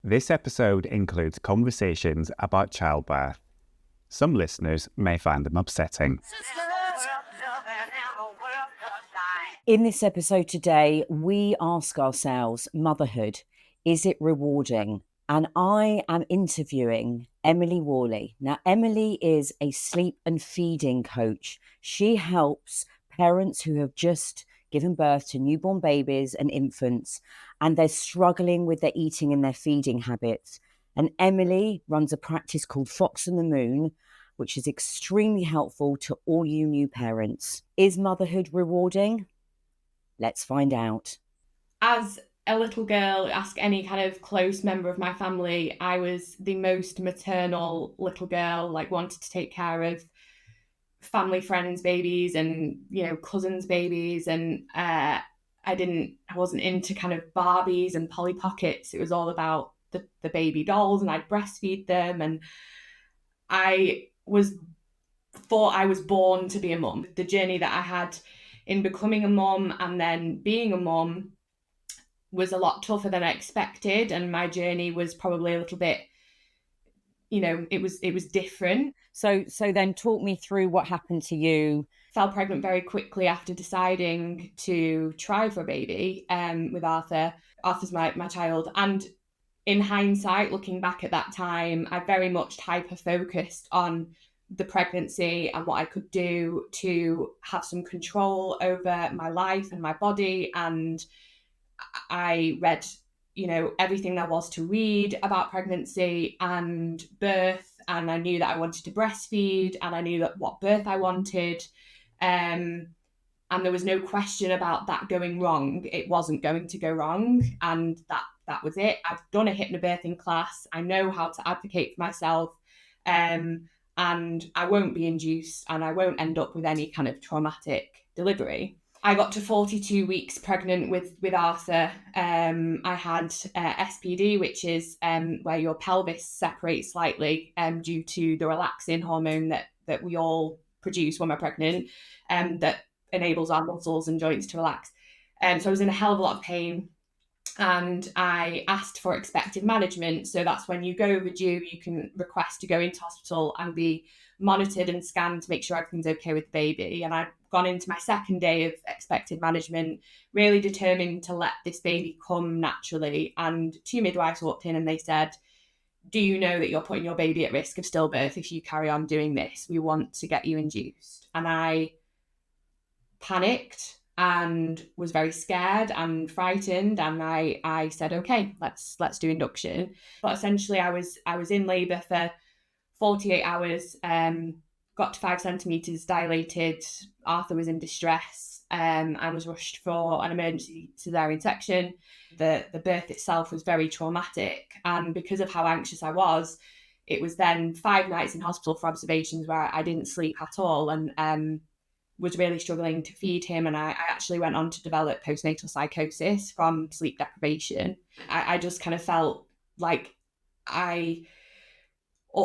This episode includes conversations about childbirth. Some listeners may find them upsetting. In this episode today, we ask ourselves, motherhood, is it rewarding? And I am interviewing Emily Whalley. Now, Emily is a sleep and feeding coach. She helps parents who have just given birth to newborn babies and infants, and they're struggling with their eating and their feeding habits. And Emily runs a practice called Fox and the Moon, which is extremely helpful to all you new parents. Is motherhood rewarding? Let's find out. As a little girl, ask any kind of close member of my family, I was the most maternal little girl, like wanted to take care of family friends' babies and, cousins' babies. And I wasn't into kind of Barbies and Polly Pockets. It was all about the baby dolls, and I'd breastfeed them. And I thought I was born to be a mum. The journey that I had in becoming a mum and then being a mum was a lot tougher than I expected, and my journey was probably a little bit, it was different. So then talk me through what happened to you. Fell pregnant very quickly after deciding to try for a baby with Arthur. Arthur's my child, and in hindsight, looking back at that time, I very much hyper-focused on the pregnancy and what I could do to have some control over my life and my body. And I read, everything there was to read about pregnancy and birth. And I knew that I wanted to breastfeed, and I knew that what birth I wanted. And there was no question about that going wrong. It wasn't going to go wrong. And that was it. I've done a hypnobirthing class. I know how to advocate for myself. And I won't be induced, and I won't end up with any kind of traumatic delivery. I got to 42 weeks pregnant with Arthur. I had SPD, which is where your pelvis separates slightly due to the relaxin hormone that we all produce when we're pregnant, that enables our muscles and joints to relax. So I was in a hell of a lot of pain. And I asked for expected management. So that's when you go overdue, you can request to go into hospital and be monitored and scanned to make sure everything's okay with the baby. And I'd gone into my second day of expected management, really determined to let this baby come naturally. And two midwives walked in and they said, do you know that you're putting your baby at risk of stillbirth if you carry on doing this? We want to get you induced. And I panicked and was very scared and frightened, and I said, okay, let's do induction. But essentially I was in labour for 48 hours, got to 5 centimetres dilated. Arthur was in distress. I was rushed for an emergency cesarean section. The birth itself was very traumatic, and because of how anxious I was, it was then 5 nights in hospital for observations where I didn't sleep at all, and was really struggling to feed him. And I actually went on to develop postnatal psychosis from sleep deprivation. I just kind of felt like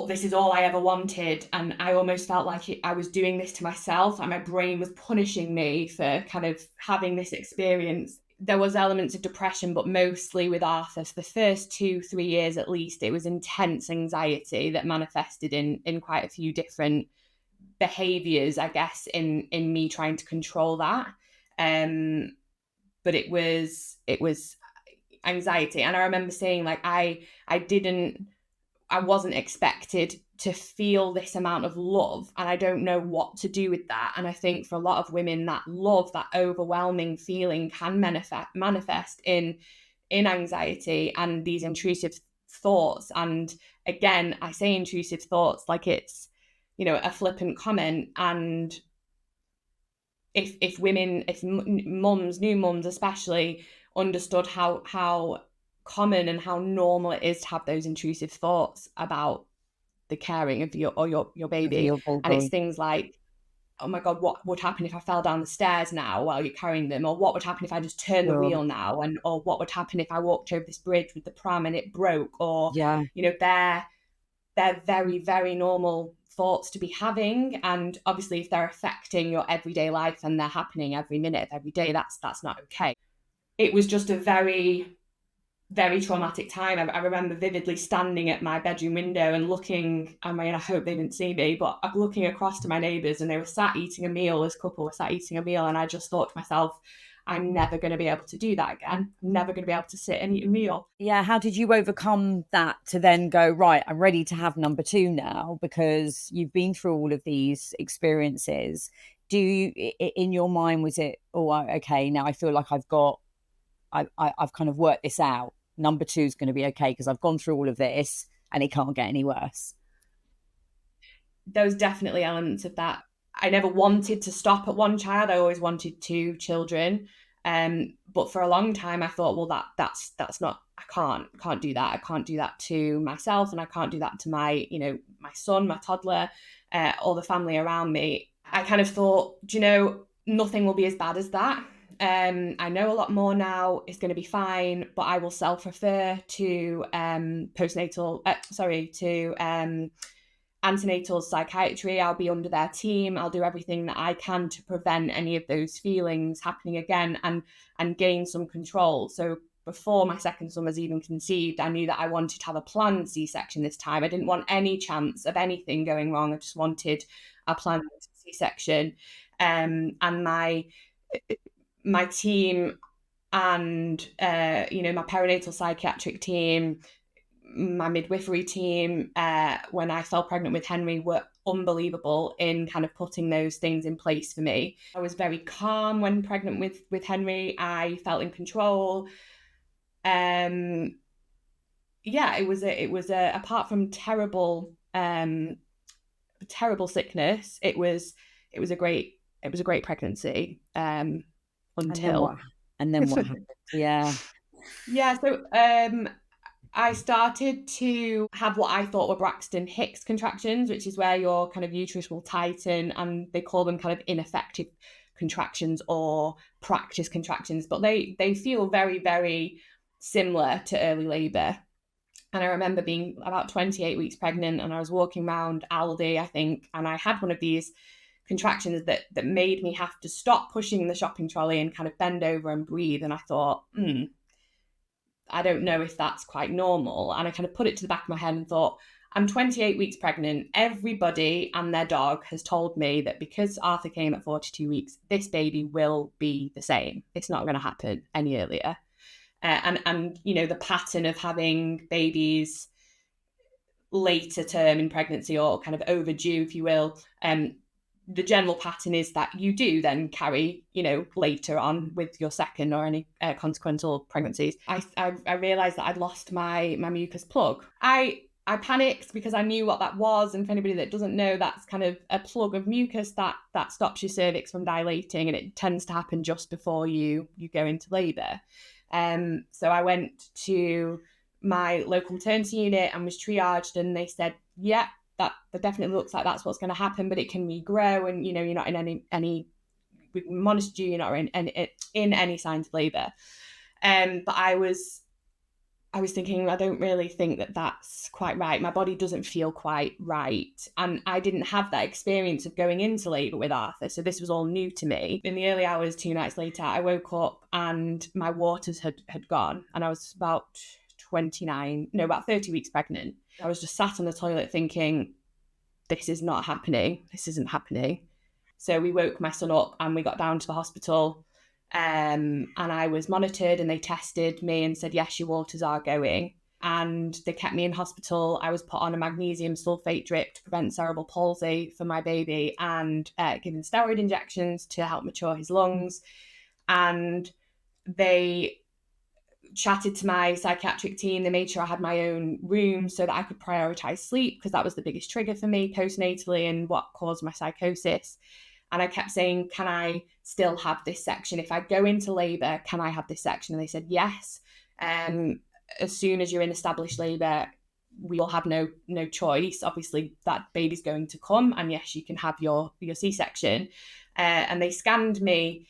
this is all I ever wanted. And I almost felt like I was doing this to myself, and my brain was punishing me for kind of having this experience. There was elements of depression, but mostly with Arthur, for the first 2-3 years at least, it was intense anxiety that manifested in quite a few different behaviors, I guess, in me trying to control that. But it was anxiety. And I remember saying, like, I wasn't expected to feel this amount of love, and I don't know what to do with that. And I think for a lot of women, that love, that overwhelming feeling, can manifest in anxiety and these intrusive thoughts. And again, I say intrusive thoughts like it's, a flippant comment. And if women, if mums, new mums especially, understood how common and how normal it is to have those intrusive thoughts about the caring of your baby. And it's things like, oh my God, what would happen if I fell down the stairs now while you're carrying them? Or what would happen if I just turned the wheel now? Or what would happen if I walked over this bridge with the pram and it broke? Or, they're very, very normal thoughts to be having. And obviously if they're affecting your everyday life and they're happening every minute of every day, that's not okay. It was just a very very traumatic time. I remember vividly standing at my bedroom window and looking, I mean, I hope they didn't see me, but I'm looking across to my neighbours, and they were sat eating a meal, this couple were sat eating a meal, and I just thought to myself, I'm never going to be able to do that again. I'm never going to be able to sit and eat a meal. Yeah, how did you overcome that to then go, right, I'm ready to have number two now, because you've been through all of these experiences? Do you, in your mind, was it, oh, okay, now I feel like I've kind of worked this out. Number two is going to be okay because I've gone through all of this and it can't get any worse? There was definitely elements of that. I never wanted to stop at one child. I always wanted two children. But for a long time, I thought, well, that's not. I can't do that. I can't do that to myself, and I can't do that to my my son, my toddler, or the family around me. I kind of thought, nothing will be as bad as that. I know a lot more now. It's going to be fine, but I will self-refer to antenatal psychiatry. I'll be under their team. I'll do everything that I can to prevent any of those feelings happening again and gain some control. So before my second son was even conceived, I knew that I wanted to have a planned C-section this time. I didn't want any chance of anything going wrong. I just wanted a planned C-section. And my team and my perinatal psychiatric team, my midwifery team, when I fell pregnant with Henry, were unbelievable in kind of putting those things in place for me. I was very calm when pregnant with Henry. I felt in control. It was a apart from terrible sickness, it was a great pregnancy. Until and then what happened? Yeah. So I started to have what I thought were Braxton Hicks contractions, which is where your kind of uterus will tighten, and they call them kind of ineffective contractions or practice contractions, but they feel very, very similar to early labour. And I remember being about 28 weeks pregnant, and I was walking around Aldi, I think, and I had one of these contractions that made me have to stop pushing the shopping trolley and kind of bend over and breathe. And I thought, I don't know if that's quite normal. And I kind of put it to the back of my head and thought, I'm 28 weeks pregnant. Everybody and their dog has told me that because Arthur came at 42 weeks, this baby will be the same. It's not going to happen any earlier. And the pattern of having babies later term in pregnancy, or kind of overdue, if you will, the general pattern is that you do then carry, later on with your second or any consequential pregnancies. I realised that I'd lost my mucus plug. I panicked because I knew what that was, and for anybody that doesn't know, that's kind of a plug of mucus that stops your cervix from dilating, and it tends to happen just before you go into labour. So I went to my local maternity unit and was triaged, and they said, yeah, that definitely looks like that's what's going to happen, but it can regrow, and you're not in any we've monitored you, you're not in any signs of labour. But I was thinking, I don't really think that that's quite right. My body doesn't feel quite right. And I didn't have that experience of going into labour with Arthur. So this was all new to me. In the early hours, 2 nights later, I woke up and my waters had gone. And I was about 30 weeks pregnant. I was just sat on the toilet thinking, this is not happening. This isn't happening. So we woke my son up and we got down to the hospital. And I was monitored, and they tested me and said, yes, your waters are going. And they kept me in hospital. I was put on a magnesium sulfate drip to prevent cerebral palsy for my baby, and given steroid injections to help mature his lungs. And they chatted to my psychiatric team. They made sure I had my own room so that I could prioritise sleep, because that was the biggest trigger for me postnatally and what caused my psychosis. And I kept saying, can I still have this section? If I go into labour, can I have this section? And they said, yes. As soon as you're in established labour, we will have no choice. Obviously, that baby's going to come. And yes, you can have your C-section. And they scanned me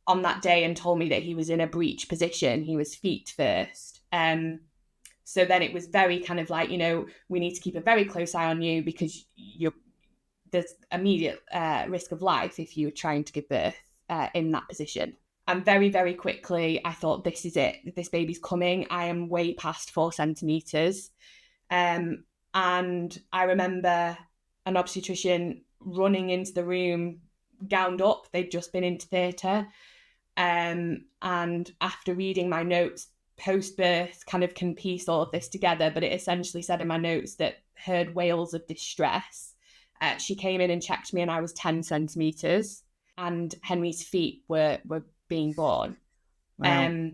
on that day and told me that he was in a breech position. He was feet first. So then it was very kind of like, we need to keep a very close eye on you, because there's immediate risk of life if you're trying to give birth in that position. And very, very quickly, I thought, this is it. This baby's coming. I am way past 4 centimetres. And I remember an obstetrician running into the room, gowned up. They'd just been into theatre. And after reading my notes post-birth, kind of can piece all of this together, but it essentially said in my notes that heard wails of distress. She came in and checked me and I was 10 centimetres and Henry's feet were being born. Wow.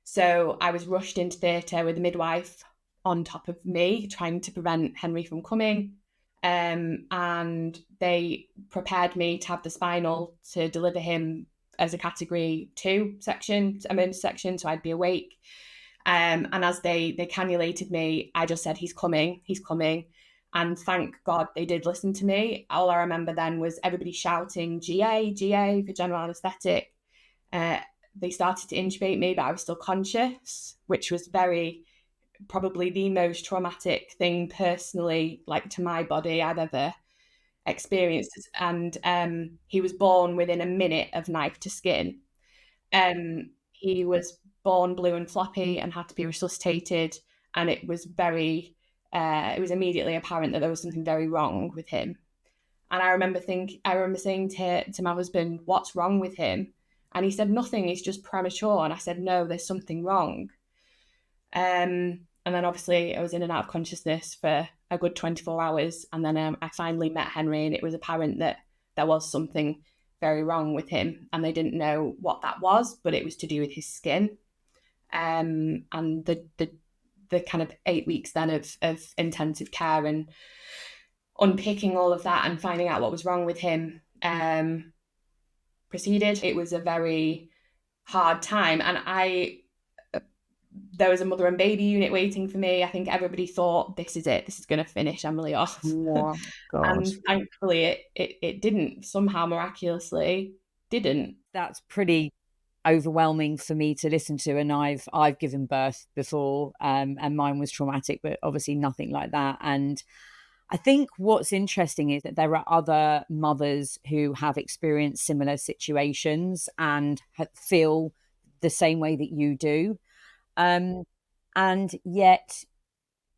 So I was rushed into theatre with a midwife on top of me, trying to prevent Henry from coming. And they prepared me to have the spinal to deliver him as a category 2 section, emergency section, so I'd be awake. And as they cannulated me, I just said, he's coming. And thank God they did listen to me. All I remember then was everybody shouting, GA for general anaesthetic. They started to intubate me, but I was still conscious, which was probably the most traumatic thing personally, like to my body, I've ever experienced. And he was born within a minute of knife to skin. He was born blue and floppy and had to be resuscitated. And it was immediately apparent that there was something very wrong with him. And I remember saying to my husband, what's wrong with him? And he said, nothing, he's just premature. And I said, no, there's something wrong. And then obviously I was in and out of consciousness for a good 24 hours. And then I finally met Henry, and it was apparent that there was something very wrong with him. And they didn't know what that was, but it was to do with his skin. And the kind of 8 weeks then of intensive care and unpicking all of that and finding out what was wrong with him proceeded. It was a very hard time, and there was a mother and baby unit waiting for me. I think everybody thought, this is it, this is going to finish Emily off. Oh, God. And thankfully it didn't, somehow miraculously didn't. That's pretty overwhelming for me to listen to, and I've given birth before, and mine was traumatic, but obviously nothing like that. And I think what's interesting is that there are other mothers who have experienced similar situations and feel the same way that you do. And yet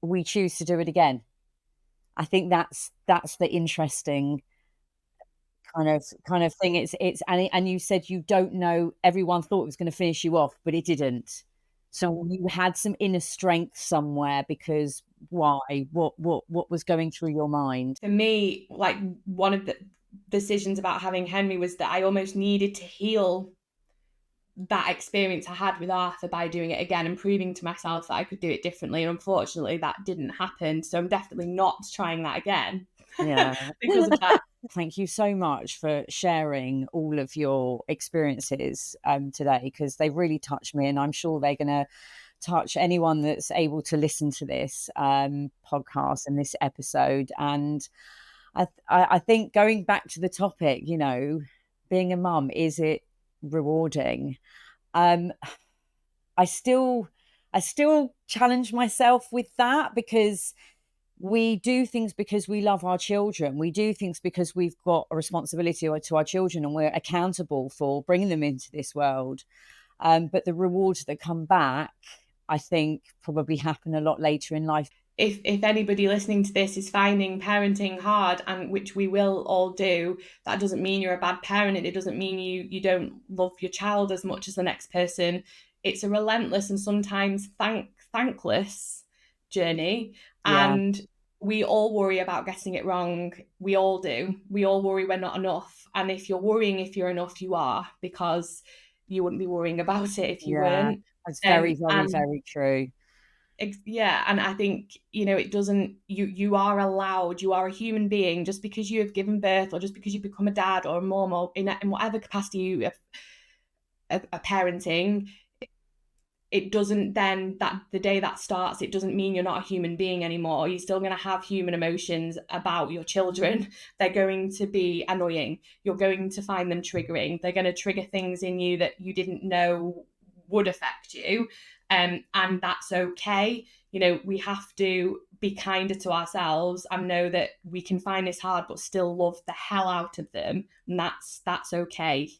we choose to do it again. I think that's the interesting kind of thing. It's and you said you don't know. Everyone thought it was going to finish you off, but it didn't. So you had some inner strength somewhere, because why? What was going through your mind? For me, like, one of the decisions about having Henry was that I almost needed to heal that experience I had with Arthur by doing it again and proving to myself that I could do it differently. And unfortunately, that didn't happen. So I'm definitely not trying that again. Yeah. Because of that. Thank you so much for sharing all of your experiences today, because they really touched me, and I'm sure they're going to touch anyone that's able to listen to this podcast and this episode. And I think, going back to the topic, you know, being a mum, is it rewarding? I still challenge myself with that, because we do things because we love our children. We do things because we've got a responsibility to our children, and we're accountable for bringing them into this world. But the rewards that come back, I think, probably happen a lot later in life. If anybody listening to this is finding parenting hard, and which we will all do, that doesn't mean you're a bad parent. It doesn't mean you don't love your child as much as the next person. It's a relentless and sometimes thankless journey. Yeah. And we all worry about getting it wrong. We all do. We all worry we're not enough. And if you're worrying if you're enough, you are, because you wouldn't be worrying about it if you weren't. That's very true. Yeah, and I think, you know, it doesn't, you are allowed, you are a human being, just because you have given birth, or just because you become a dad or a mom, or in whatever capacity you are parenting, it doesn't then, that the day that starts, it doesn't mean you're not a human being anymore. You're still going to have human emotions about your children. They're going to be annoying. You're going to find them triggering. They're going to trigger things in you that you didn't know would affect you. and that's okay. You know, we have to be kinder to ourselves and know that we can find this hard but still love the hell out of them, and that's okay.